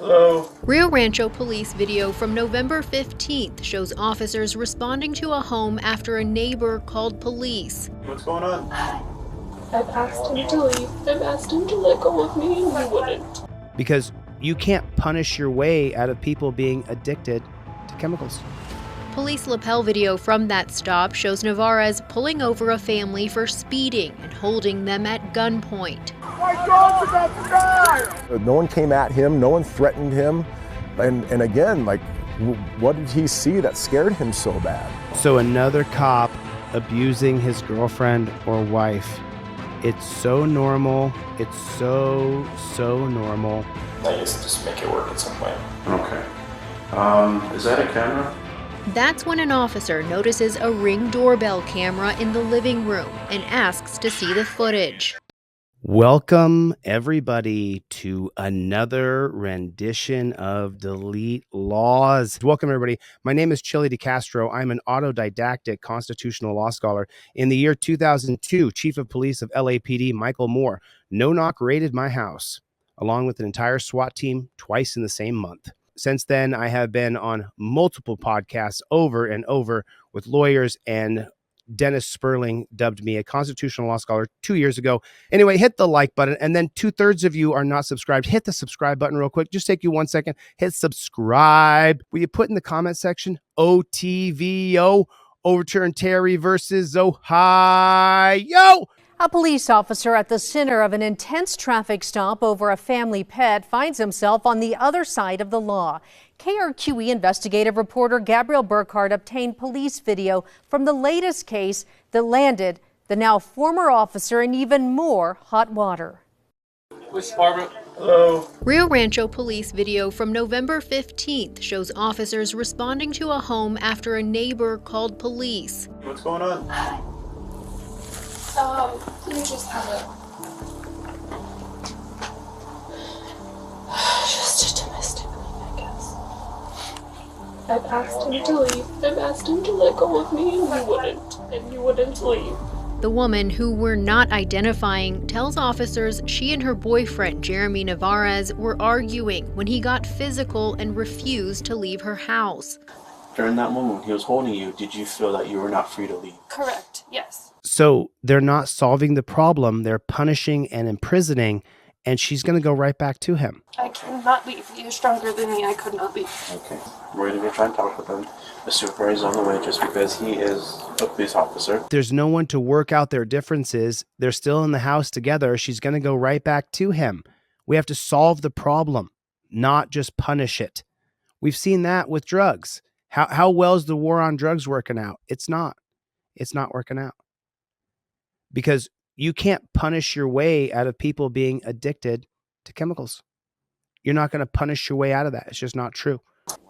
Hello. Rio Rancho police video from November 15th shows officers responding to a home after a neighbor called police. What's going on? I've asked him to leave. I've asked him to let go of me and he wouldn't. Because you can't punish your way out of people being addicted to chemicals. Police lapel video from that stop shows Navarez pulling over a family for speeding and holding them at gunpoint. My dog's about to die! No one came at him, no one threatened him. And again, like, what did he see that scared him so bad? So another cop abusing his girlfriend or wife. It's so normal. It's so normal. I guess just make it work in some way. Okay. Is that a camera? That's when an officer notices a Ring doorbell camera in the living room and asks to see the footage. Welcome, everybody, to another rendition of Delete Laws. Welcome, everybody. My name is ChilleDeCastro. I'm an autodidactic constitutional law scholar. In the year 2002, Chief of Police of LAPD Michael Moore no-knock raided my house, along with an entire SWAT team twice in the same month. Since then, I have been on multiple podcasts over and over with lawyers, and Dennis Sperling dubbed me a constitutional law scholar 2 years ago. Anyway, hit the like button, and then 2/3 of you are not subscribed. Hit the subscribe button real quick. Just take you 1 second. Hit subscribe. Will you put in the comment section, OTVO, overturn Terry versus Ohio? A police officer at the center of an intense traffic stop over a family pet finds himself on the other side of the law. KRQE investigative reporter Gabrielle Burkhardt obtained police video from the latest case that landed the now former officer in even more hot water. Where's Barbara? Hello. Rio Rancho police video from November 15th shows officers responding to a home after a neighbor called police. What's going on? You just have just a domestic leave, I guess. I've asked him to leave. I've asked him to let go of me and he wouldn't leave. The woman, who we're not identifying, tells officers she and her boyfriend, Jeremy Navarez, were arguing when he got physical and refused to leave her house. During that moment when he was holding you, did you feel that you were not free to leave? Correct, yes. So they're not solving the problem. They're punishing and imprisoning, and she's going to go right back to him. I cannot leave. He is stronger than me. I could not leave. Okay. We're going to go try and talk with him. The supervisor's on the way just because he is a police officer. There's no one to work out their differences. They're still in the house together. She's going to go right back to him. We have to solve the problem, not just punish it. We've seen that with drugs. How well is the war on drugs working out? It's not. It's not working out. Because you can't punish your way out of people being addicted to chemicals. You're not going to punish your way out of that. It's just not true.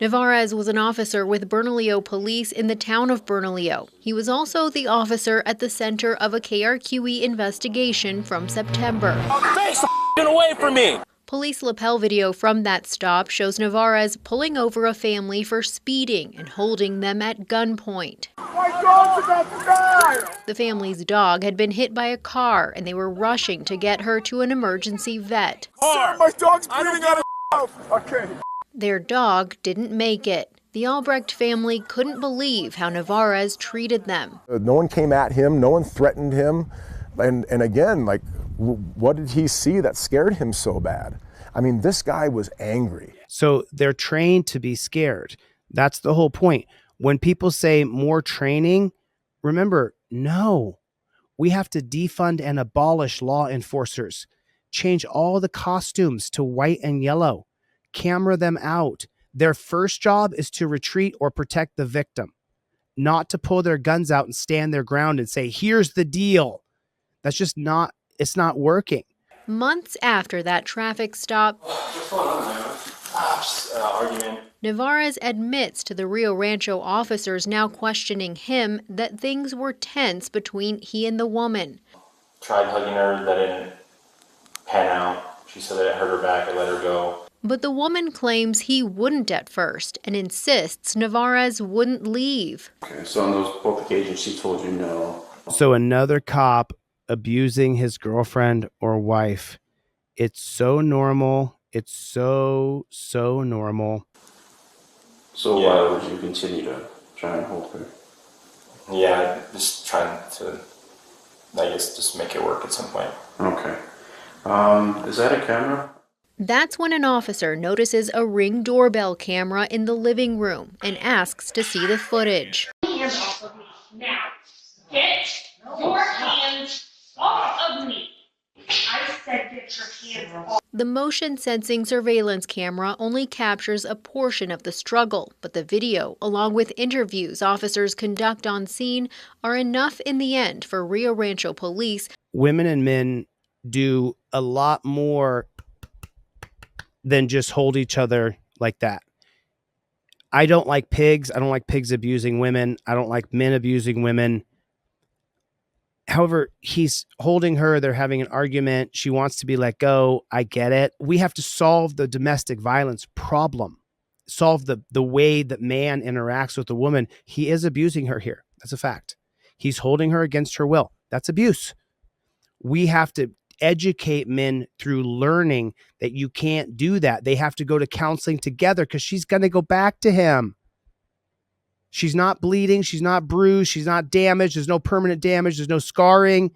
Navarez was an officer with Bernalillo Police in the town of Bernalillo. He was also the officer at the center of a KRQE investigation from September. Face the away from me! Police lapel video from that stop shows Navarez pulling over a family for speeding and holding them at gunpoint. My dog's about to die! The family's dog had been hit by a car, and they were rushing to get her to an emergency vet. Sir, my dog's bleeding out of mouth! Okay. Their dog didn't make it. The Albrecht family couldn't believe how Navarez treated them. No one came at him, no one threatened him. And again, like, what did he see that scared him so bad? I mean, this guy was angry. So they're trained to be scared. That's the whole point. When people say more training, remember, no. We have to defund and abolish law enforcers. Change all the costumes to white and yellow. Camera them out. Their first job is to retreat or protect the victim, not to pull their guns out and stand their ground and say, here's the deal. That's just not, it's not working. Months after that traffic stop, Argument. Navarez admits to the Rio Rancho officers now questioning him that things were tense between he and the woman. Tried hugging her, that didn't pan out. She said that it hurt her back, I let her go. But the woman claims he wouldn't at first and insists Navarez wouldn't leave. Okay, so on those both occasions she told you no. So another cop abusing his girlfriend or wife. It's so normal. It's so normal. So Yeah. why would you continue to try and hold her? Yeah, just trying to, I guess, just make it work at some point. Okay. Is that a camera? That's when an officer notices a Ring doorbell camera in the living room and asks to see the footage. Hands off of me now. Get your hands off of me. I said get your hands off. The motion-sensing surveillance camera only captures a portion of the struggle, but the video, along with interviews officers conduct on scene, are enough in the end for Rio Rancho police. Women and men do a lot more than just hold each other like that. I don't like pigs. I don't like pigs abusing women. I don't like men abusing women. However, he's holding her. They're having an argument. She wants to be let go. I get it. We have to solve the domestic violence problem, solve the way that man interacts with the woman. He is abusing her here. That's a fact. He's holding her against her will. That's abuse. We have to educate men through learning that you can't do that. They have to go to counseling together because she's going to go back to him. She's not bleeding. She's not bruised. She's not damaged. There's no permanent damage. There's no scarring.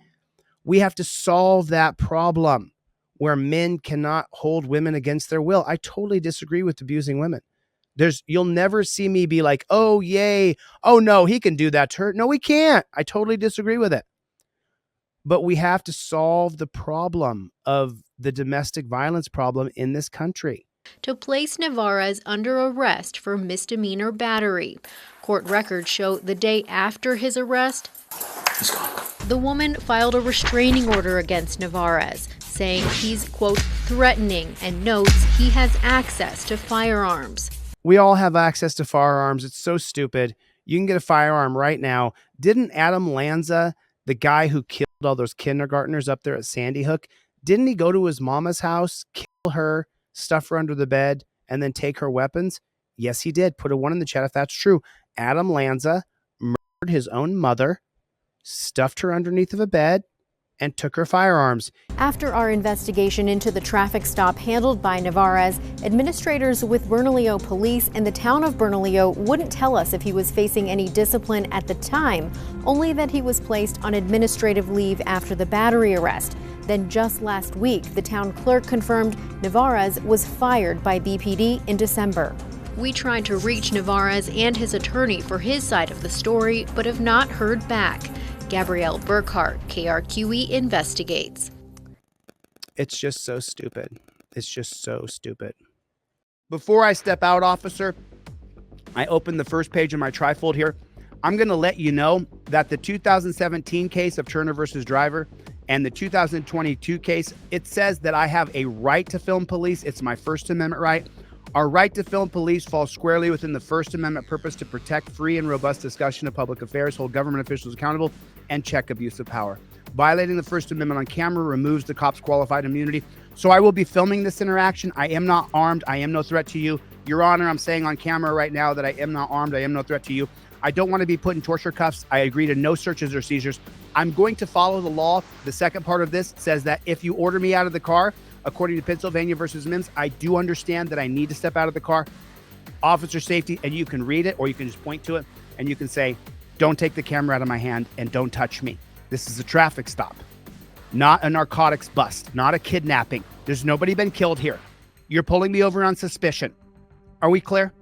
We have to solve that problem where men cannot hold women against their will. I totally disagree with abusing women. You'll never see me be like, oh, yay. Oh, no, he can do that to her. No, he can't. I totally disagree with it. But we have to solve the problem of the domestic violence problem in this country. To place Navarez under arrest for misdemeanor battery. Court records show the day after his arrest, the woman filed a restraining order against Navarez, saying he's, quote, threatening, and notes he has access to firearms. We all have access to firearms. It's so stupid. You can get a firearm right now. Didn't Adam Lanza, the guy who killed all those kindergartners up there at Sandy Hook, didn't he go to his mama's house, kill her, stuff her under the bed, and then take her weapons? Yes, he did. Put a 1 in the chat if that's true. Adam Lanza murdered his own mother, stuffed her underneath of a bed, and took her firearms. After our investigation into the traffic stop handled by Navarez, administrators with Bernalillo Police and the town of Bernalillo wouldn't tell us if he was facing any discipline at the time, only that he was placed on administrative leave after the battery arrest. Then just last week, the town clerk confirmed Navarez was fired by BPD in December. We tried to reach Navarez and his attorney for his side of the story, but have not heard back. Gabrielle Burkhart, KRQE investigates. It's just so stupid. It's just so stupid. Before I step out, officer, I open the first page of my trifold here. I'm going to let you know that the 2017 case of Turner versus Driver and the 2022 case, it says that I have a right to film police. It's my First Amendment right. Our right to film police falls squarely within the First Amendment purpose to protect free and robust discussion of public affairs, hold government officials accountable, and check abuse of power. Violating the First Amendment on camera removes the cop's qualified immunity. So I will be filming this interaction. I am not armed. I am no threat to you. Your Honor, I'm saying on camera right now that I am not armed. I am no threat to you. I don't want to be put in torture cuffs. I agree to no searches or seizures. I'm going to follow the law. The second part of this says that if you order me out of the car, according to Pennsylvania versus Mims, I do understand that I need to step out of the car. Officer safety, and you can read it or you can just point to it and you can say, don't take the camera out of my hand and don't touch me. This is a traffic stop, not a narcotics bust, not a kidnapping. There's nobody been killed here. You're pulling me over on suspicion. Are we clear?